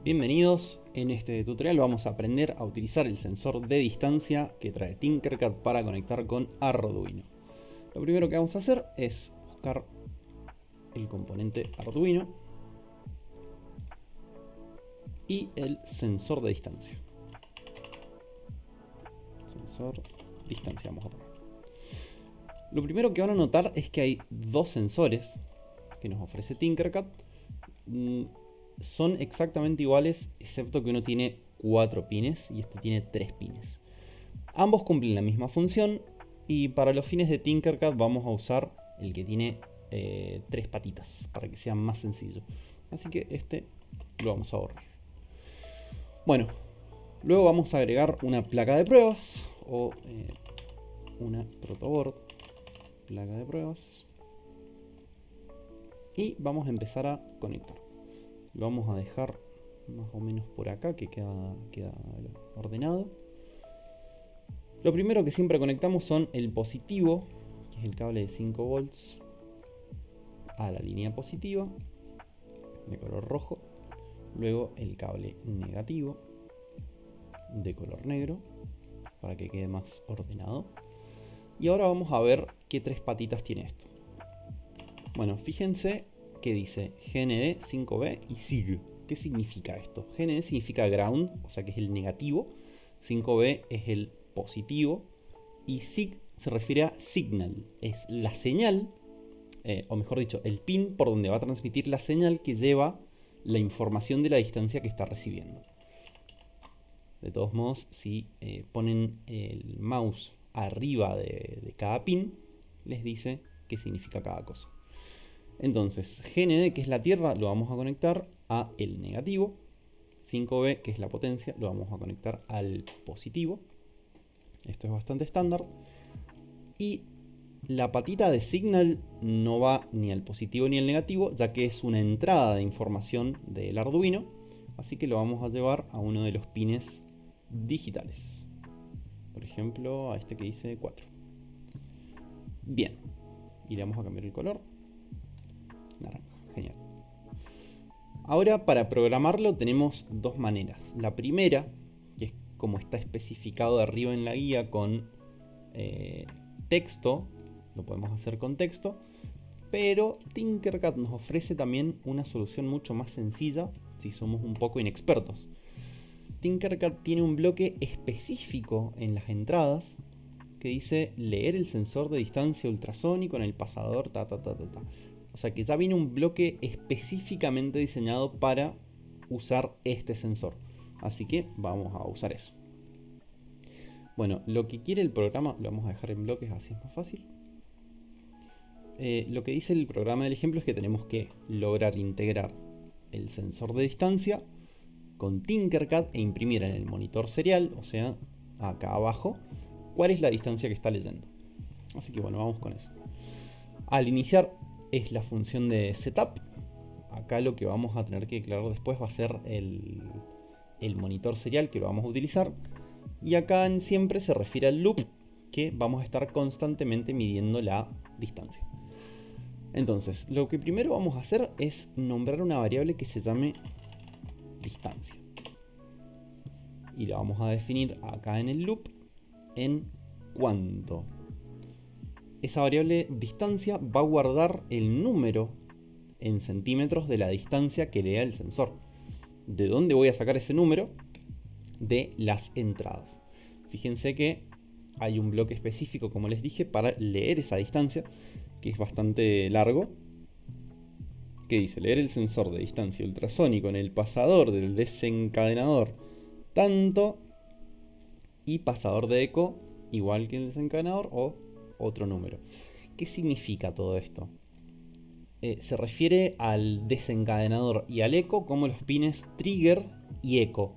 Bienvenidos, en este tutorial vamos a aprender a utilizar el sensor de distancia que trae Tinkercad para conectar con Arduino. Lo primero que vamos a hacer es buscar el componente Arduino y el sensor de distancia. Sensor distancia vamos a poner. Lo primero que van a notar es que hay dos sensores que nos ofrece Tinkercad. Son exactamente iguales, excepto que uno tiene 4 pines y este tiene 3 pines. Ambos cumplen la misma función y para los fines de Tinkercad vamos a usar el que tiene 3 patitas para que sea más sencillo. Así que este lo vamos a borrar. Bueno, luego vamos a agregar una placa de pruebas o una protoboard, placa de pruebas, y vamos a empezar a conectar. Lo vamos a dejar más o menos por acá, que queda ordenado. Lo primero que siempre conectamos son el positivo, que es el cable de 5 volts, a la línea positiva, de color rojo. Luego el cable negativo, de color negro, para que quede más ordenado. Y ahora vamos a ver qué 3 patitas tiene esto. Bueno, fíjense que dice GND, 5B y SIG. ¿Qué significa esto? GND significa ground, o sea que es el negativo. 5B es el positivo. Y SIG se refiere a signal. Es la señal, o mejor dicho, el pin por donde va a transmitir la señal que lleva la información de la distancia que está recibiendo. De todos modos, si ponen el mouse arriba de cada pin, les dice qué significa cada cosa. Entonces, GND, que es la tierra, lo vamos a conectar a el negativo. 5B, que es la potencia, lo vamos a conectar al positivo. Esto es bastante estándar. Y la patita de signal no va ni al positivo ni al negativo, ya que es una entrada de información del Arduino. Así que lo vamos a llevar a uno de los pines digitales. Por ejemplo, a este que dice 4. Bien. Y le vamos a cambiar el color. Naranja, genial. Ahora para programarlo tenemos dos maneras. La primera, que es como está especificado de arriba en la guía con texto, lo podemos hacer con texto, pero Tinkercad nos ofrece también una solución mucho más sencilla si somos un poco inexpertos. Tinkercad tiene un bloque específico en las entradas que dice leer el sensor de distancia ultrasónico en el pasador O sea que ya viene un bloque específicamente diseñado para usar este sensor. Así que vamos a usar eso. Bueno, lo que quiere el programa lo vamos a dejar en bloques, así es más fácil. Lo que dice el programa del ejemplo es que tenemos que lograr integrar el sensor de distancia con Tinkercad e imprimir en el monitor serial, o sea, acá abajo, cuál es la distancia que está leyendo. Así que bueno, vamos con eso. Al iniciar es la función de setup. Acá lo que vamos a tener que declarar después va a ser el monitor serial que lo vamos a utilizar. Y acá en siempre se refiere al loop, que vamos a estar constantemente midiendo la distancia. Entonces, lo que primero vamos a hacer es nombrar una variable que se llame distancia. Y la vamos a definir acá en el loop en cuánto. Esa variable distancia va a guardar el número en centímetros de la distancia que lea el sensor. ¿De dónde voy a sacar ese número? De las entradas. Fíjense que hay un bloque específico, como les dije, para leer esa distancia, que es bastante largo, que dice leer el sensor de distancia ultrasónico en el pasador del desencadenador tanto y pasador de eco igual que el desencadenador o otro número. ¿Qué significa todo esto? Se refiere al desencadenador y al eco como los pines trigger y eco.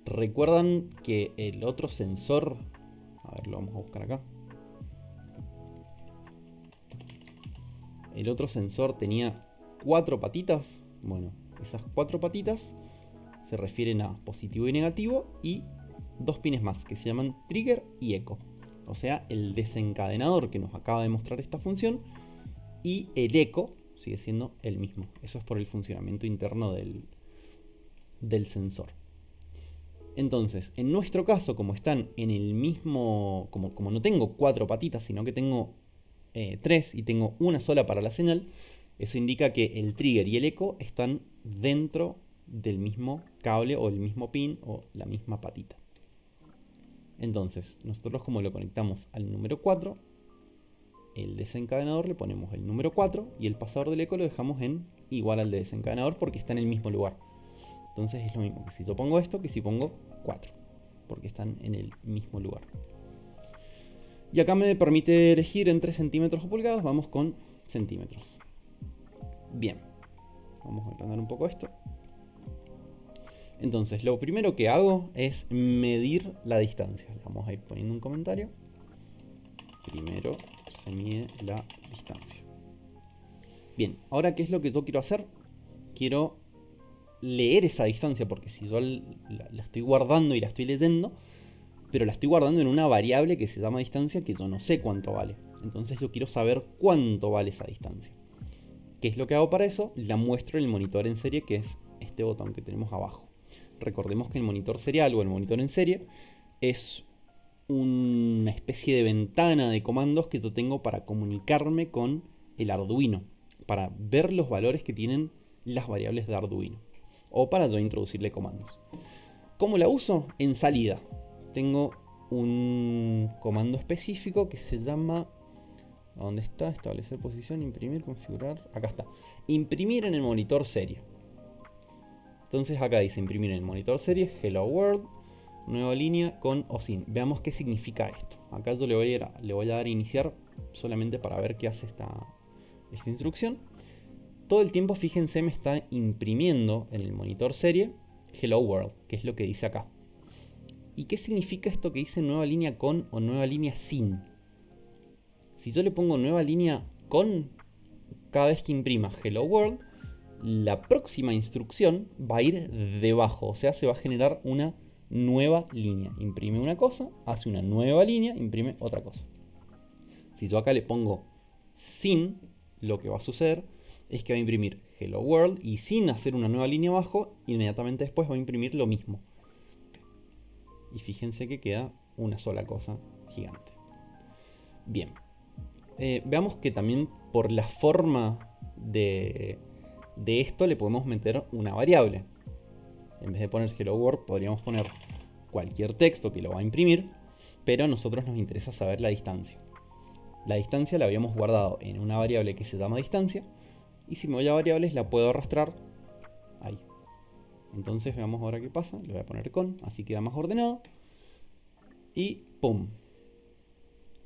Recuerdan que el otro sensor, a ver, lo vamos a buscar acá. El otro sensor tenía 4 patitas. Bueno, esas 4 patitas se refieren a positivo y negativo y 2 pines más que se llaman trigger y eco. O sea, el desencadenador que nos acaba de mostrar esta función y el eco sigue siendo el mismo. Eso es por el funcionamiento interno del del sensor. Entonces, en nuestro caso, como están en el mismo, como no tengo 4 patitas, sino que tengo 3 y tengo una sola para la señal, eso indica que el trigger y el eco están dentro del mismo cable o el mismo pin o la misma patita. Entonces, nosotros como lo conectamos al número 4, el desencadenador le ponemos el número 4 y el pasador del eco lo dejamos en igual al de desencadenador porque está en el mismo lugar. Entonces es lo mismo que si yo pongo esto que si pongo 4, porque están en el mismo lugar. Y acá me permite elegir entre centímetros o pulgadas, vamos con centímetros. Bien, vamos a agrandar un poco esto. Entonces lo primero que hago es medir la distancia. Vamos a ir poniendo un comentario. Primero se mide la distancia. Bien, ahora ¿qué es lo que yo quiero hacer? Quiero leer esa distancia, porque si yo la estoy guardando y la estoy leyendo, pero la estoy guardando en una variable que se llama distancia que yo no sé cuánto vale. Entonces yo quiero saber cuánto vale esa distancia. ¿Qué es lo que hago para eso? La muestro en el monitor en serie, que es este botón que tenemos abajo. Recordemos que el monitor serial o el monitor en serie es una especie de ventana de comandos que yo tengo para comunicarme con el Arduino, para ver los valores que tienen las variables de Arduino, o para yo introducirle comandos. ¿Cómo la uso? En salida. Tengo un comando específico que se llama... ¿Dónde está? Establecer posición, imprimir, configurar... Acá está. Imprimir en el monitor serie. Entonces acá dice imprimir en el monitor serie, Hello World, nueva línea con o sin. Veamos qué significa esto. Acá yo le voy a dar a iniciar solamente para ver qué hace esta instrucción. Todo el tiempo, fíjense, me está imprimiendo en el monitor serie Hello World, que es lo que dice acá. ¿Y qué significa esto que dice nueva línea con o nueva línea sin? Si yo le pongo nueva línea con cada vez que imprima Hello World, la próxima instrucción va a ir debajo, o sea, se va a generar una nueva línea. Imprime una cosa, hace una nueva línea, imprime otra cosa. Si yo acá le pongo sin, lo que va a suceder es que va a imprimir Hello World y sin hacer una nueva línea abajo, inmediatamente después va a imprimir lo mismo. Y fíjense que queda una sola cosa gigante. Bien. Veamos que también por la forma de esto le podemos meter una variable. En vez de poner Hello World podríamos poner cualquier texto que lo va a imprimir, pero a nosotros nos interesa saber la distancia. La distancia la habíamos guardado en una variable que se llama distancia, y si me voy a variables la puedo arrastrar ahí. Entonces veamos ahora qué pasa. Le voy a poner con, así queda más ordenado. Y ¡pum!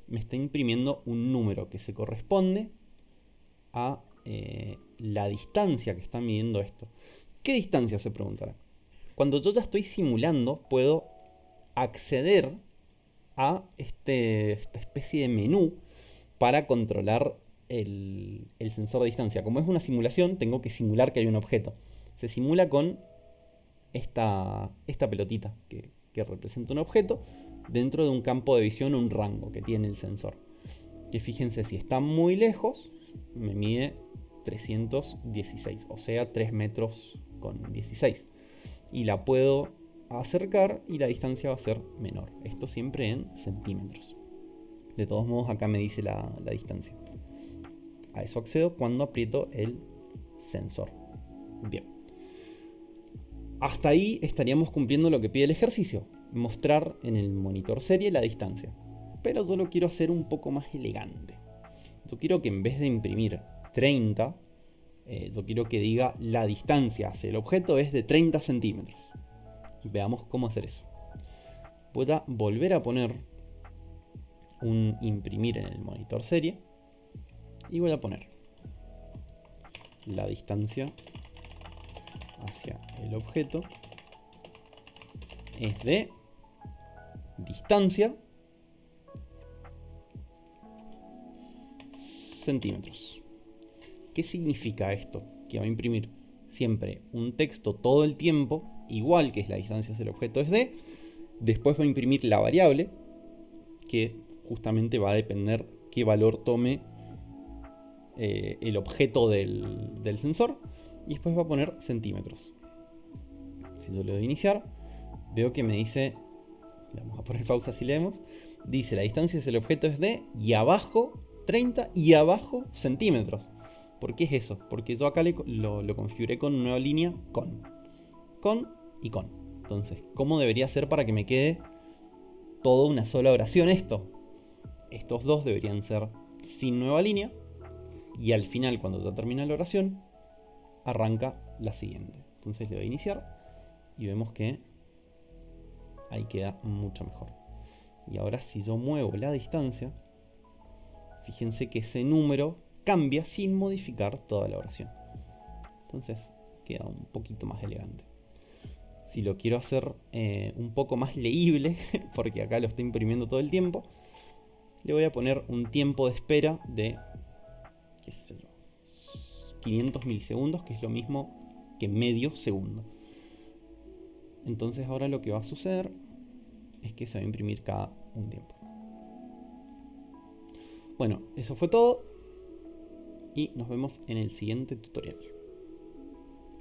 Me está imprimiendo un número que se corresponde a la distancia que está midiendo esto. ¿Qué distancia? Se preguntará. Cuando yo ya estoy simulando, puedo acceder a esta especie de menú para controlar el sensor de distancia. Como es una simulación, tengo que simular que hay un objeto. Se simula con esta pelotita que representa un objeto dentro de un campo de visión, un rango que tiene el sensor. Que fíjense, si está muy lejos, me mide 316, o sea 3 metros con 16. Y la puedo acercar y la distancia va a ser menor. Esto siempre en centímetros. De todos modos acá me dice la distancia. A eso accedo cuando aprieto el sensor. Bien. Hasta ahí estaríamos cumpliendo lo que pide el ejercicio. Mostrar en el monitor serie la distancia. Pero yo lo quiero hacer un poco más elegante. Yo quiero que en vez de imprimir 30, yo quiero que diga la distancia hacia el objeto es de 30 centímetros. Veamos cómo hacer eso. Voy a volver a poner un imprimir en el monitor serie y voy a poner la distancia hacia el objeto es de distancia centímetros. ¿Qué significa esto? Que va a imprimir siempre un texto todo el tiempo, igual que es la distancia hacia el objeto es de. Después va a imprimir la variable, que justamente va a depender qué valor tome el objeto del sensor. Y después va a poner centímetros. Si yo le doy a iniciar, veo que me dice, le vamos a poner pausa si leemos, dice la distancia del objeto es de y abajo 30 y abajo centímetros. ¿Por qué es eso? Porque yo acá lo configuré con una nueva línea con y con. Entonces, ¿cómo debería ser para que me quede toda una sola oración esto? Estos dos deberían ser sin nueva línea y al final, cuando ya termina la oración, arranca la siguiente. Entonces le doy a iniciar y vemos que ahí queda mucho mejor. Y ahora si yo muevo la distancia, fíjense que ese número cambia sin modificar toda la oración. Entonces queda un poquito más elegante. Si lo quiero hacer un poco más leíble, porque acá lo estoy imprimiendo todo el tiempo, le voy a poner un tiempo de espera de, qué sé yo, 500 milisegundos, que es lo mismo que medio segundo. Entonces ahora lo que va a suceder es que se va a imprimir cada un tiempo. Bueno, eso fue todo y nos vemos en el siguiente tutorial.